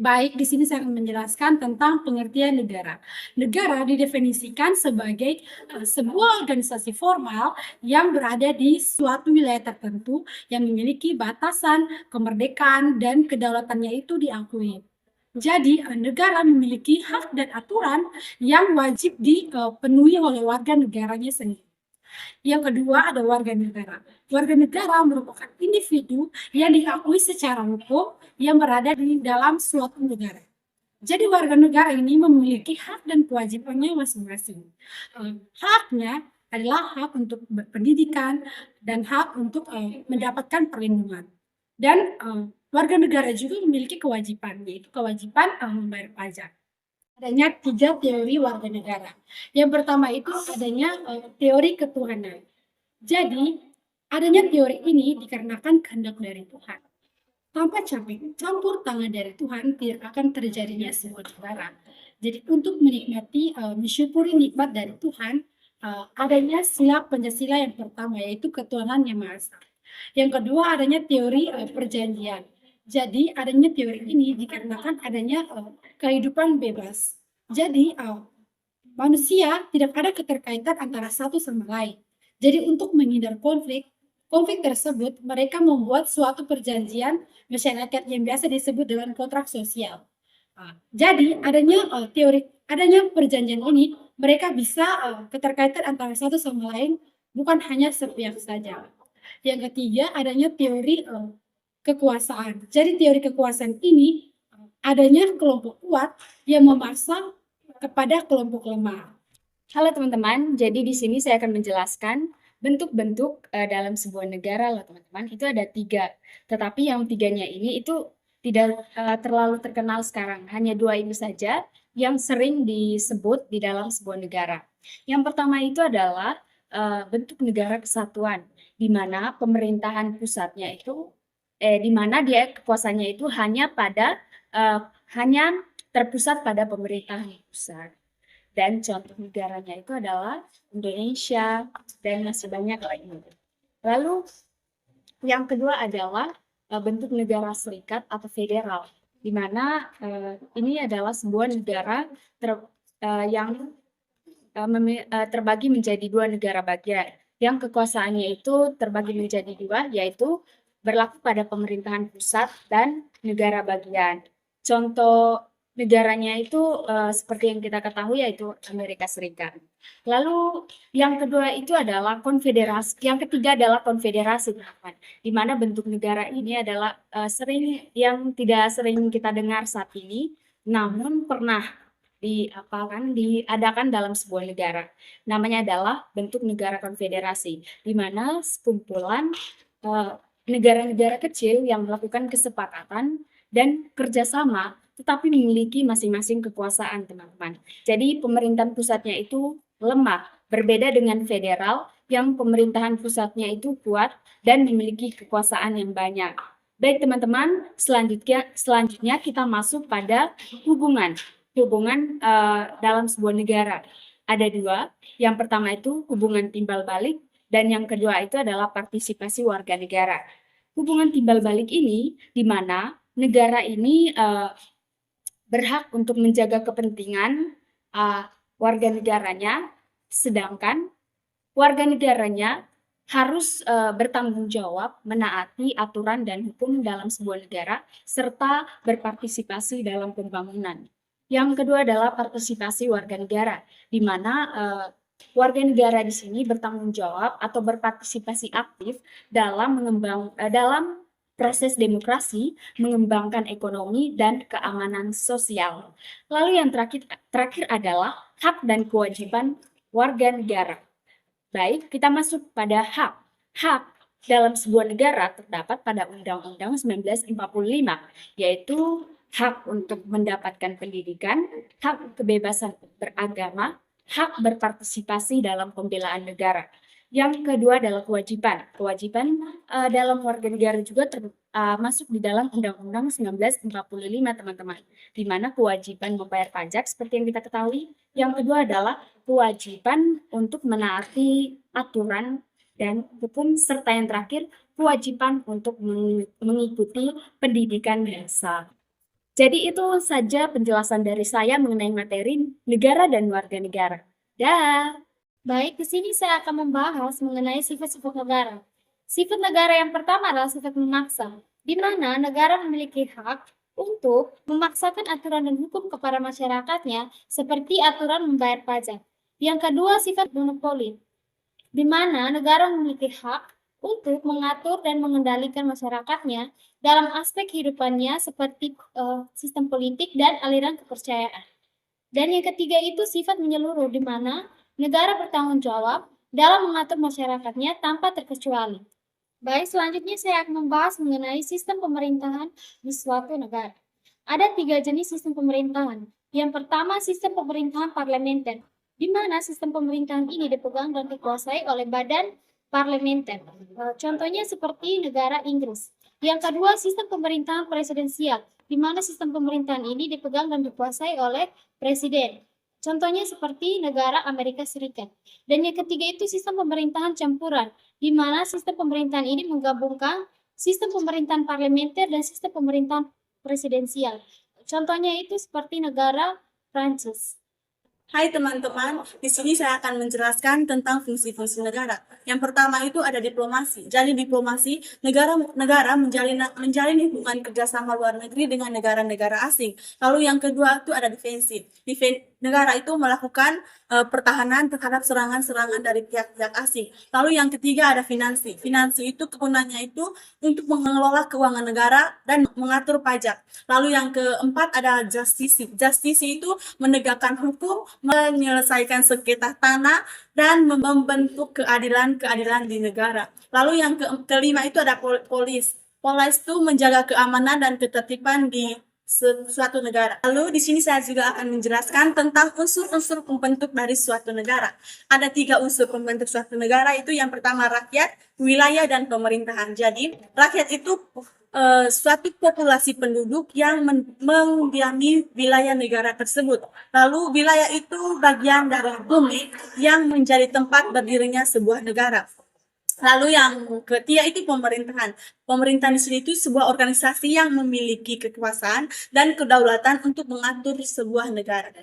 Baik, di sini saya akan menjelaskan tentang pengertian negara. Negara didefinisikan sebagai sebuah organisasi formal yang berada di suatu wilayah tertentu yang memiliki batasan, kemerdekaan, dan kedaulatannya itu diakui. Jadi, negara memiliki hak dan aturan yang wajib dipenuhi oleh warga negaranya sendiri. Yang kedua ada warga negara. Warga negara merupakan individu yang diakui secara hukum yang berada di dalam suatu negara. Jadi warga negara ini memiliki hak dan kewajibannya masing-masing. Haknya adalah hak untuk berpendidikan dan hak untuk mendapatkan perlindungan. Dan warga negara juga memiliki kewajiban, yaitu kewajiban membayar pajak. Adanya 3 teori warga negara. Yang pertama itu adanya teori ketuhanan. Jadi, adanya teori ini dikarenakan kehendak dari Tuhan. Tanpa campur tangan dari Tuhan, tidak akan terjadinya sebuah negara. Jadi, untuk menikmati, mensyukuri nikmat dari Tuhan, adanya sila Pancasila yang pertama, yaitu ketuhanan yang Maha Esa. Yang kedua, adanya teori perjanjian. Jadi, adanya teori ini dikarenakan adanya kehidupan bebas. Jadi, manusia tidak ada keterkaitan antara satu sama lain. Jadi untuk menghindar konflik tersebut mereka membuat suatu perjanjian masyarakat yang biasa disebut dengan kontrak sosial. Jadi adanya perjanjian ini mereka bisa keterkaitan antara satu sama lain bukan hanya sepihak saja. Yang ketiga adanya teori kekuasaan. Jadi teori kekuasaan ini adanya kelompok kuat yang memaksa kepada kelompok lemah. Halo teman-teman, jadi di sini saya akan menjelaskan bentuk-bentuk dalam sebuah negara loh teman-teman. Itu ada 3, tetapi yang 3-nya ini itu tidak terlalu terkenal sekarang. Hanya 2 ini saja yang sering disebut di dalam sebuah negara. Yang pertama itu adalah bentuk negara kesatuan, di mana pemerintahan pusatnya itu, di mana dia kekuasaannya itu hanya terpusat pada pemerintahan pusat. Dan contoh negaranya itu adalah Indonesia dan masih banyak lainnya. Lalu yang kedua adalah bentuk negara serikat atau federal, di mana ini adalah sebuah negara yang terbagi menjadi 2 negara bagian, yang kekuasaannya itu terbagi menjadi 2, yaitu berlaku pada pemerintahan pusat dan negara bagian. Contoh negaranya itu seperti yang kita ketahui yaitu Amerika Serikat. Lalu yang kedua itu adalah konfederasi, yang ketiga adalah konfederasi, teman-teman, di mana bentuk negara ini adalah yang tidak sering kita dengar saat ini, namun pernah diadakan dalam sebuah negara. Namanya adalah bentuk negara konfederasi, di mana sekumpulan negara-negara kecil yang melakukan kesepakatan dan kerjasama, tetapi memiliki masing-masing kekuasaan, teman-teman. Jadi pemerintahan pusatnya itu lemah, berbeda dengan federal yang pemerintahan pusatnya itu kuat dan memiliki kekuasaan yang banyak. Baik teman-teman, selanjutnya kita masuk pada hubungan dalam sebuah negara. Ada 2, yang pertama itu hubungan timbal balik, dan yang kedua itu adalah partisipasi warga negara. Hubungan timbal balik ini di mana negara ini berhak untuk menjaga kepentingan warga negaranya, sedangkan warga negaranya harus bertanggung jawab menaati aturan dan hukum dalam sebuah negara serta berpartisipasi dalam pembangunan. Yang kedua adalah partisipasi warga negara, di mana warga negara di sini bertanggung jawab atau berpartisipasi aktif dalam proses demokrasi, mengembangkan ekonomi dan keamanan sosial. Lalu yang terakhir adalah hak dan kewajiban warga negara. Baik, kita masuk pada hak. Hak dalam sebuah negara terdapat pada Undang-Undang 1945, yaitu hak untuk mendapatkan pendidikan, hak kebebasan beragama, hak berpartisipasi dalam pembelaan negara. Yang kedua adalah kewajiban. Kewajiban dalam warga negara juga masuk di dalam Undang-Undang 1945, teman-teman, di mana kewajiban membayar pajak seperti yang kita ketahui. Yang kedua adalah kewajiban untuk menaati aturan dan hukum, serta yang terakhir kewajiban untuk mengikuti pendidikan dasar. Jadi itu saja penjelasan dari saya mengenai materi negara dan warga negara. Dah. Baik, di sini saya akan membahas mengenai sifat-sifat negara. Sifat negara yang pertama adalah sifat memaksa, di mana negara memiliki hak untuk memaksakan aturan dan hukum kepada masyarakatnya, seperti aturan membayar pajak. Yang kedua, sifat monopoli, di mana negara memiliki hak untuk mengatur dan mengendalikan masyarakatnya dalam aspek kehidupannya seperti sistem politik dan aliran kepercayaan. Dan yang ketiga itu sifat menyeluruh, di mana negara bertanggung jawab dalam mengatur masyarakatnya tanpa terkecuali. Baik, selanjutnya saya akan membahas mengenai sistem pemerintahan di suatu negara. Ada 3 jenis sistem pemerintahan. Yang pertama, sistem pemerintahan parlementer, di mana sistem pemerintahan ini dipegang dan dikuasai oleh badan parlementer. Contohnya seperti negara Inggris. Yang kedua, sistem pemerintahan presidensial, di mana sistem pemerintahan ini dipegang dan dikuasai oleh presiden. Contohnya seperti negara Amerika Serikat. Dan yang ketiga itu sistem pemerintahan campuran, di mana sistem pemerintahan ini menggabungkan sistem pemerintahan parlementer dan sistem pemerintahan presidensial. Contohnya itu seperti negara Prancis. Hai teman-teman, di sini saya akan menjelaskan tentang fungsi-fungsi negara. Yang pertama itu ada diplomasi. Jadi diplomasi, negara menjalin hubungan kerjasama luar negeri dengan negara-negara asing. Lalu yang kedua itu ada defensi. Negara itu melakukan pertahanan terhadap serangan-serangan dari pihak-pihak asing. Lalu yang ketiga ada finansi. Finansi itu kegunaannya itu untuk mengelola keuangan negara dan mengatur pajak. Lalu yang keempat ada justisi. Justisi itu menegakkan hukum, menyelesaikan sengketa tanah, dan membentuk keadilan di negara. Lalu yang kelima itu ada polis. Polis itu menjaga keamanan dan ketertiban di suatu negara. Lalu di sini saya juga akan menjelaskan tentang unsur-unsur pembentuk dari suatu negara. Ada 3 unsur pembentuk suatu negara, itu yang pertama rakyat, wilayah, dan pemerintahan. Jadi rakyat itu suatu populasi penduduk yang mendiami wilayah negara tersebut. Lalu wilayah itu bagian dari bumi yang menjadi tempat berdirinya sebuah negara. Lalu yang ketiga itu pemerintahan. Pemerintahan di sini itu sebuah organisasi yang memiliki kekuasaan dan kedaulatan untuk mengatur sebuah negara.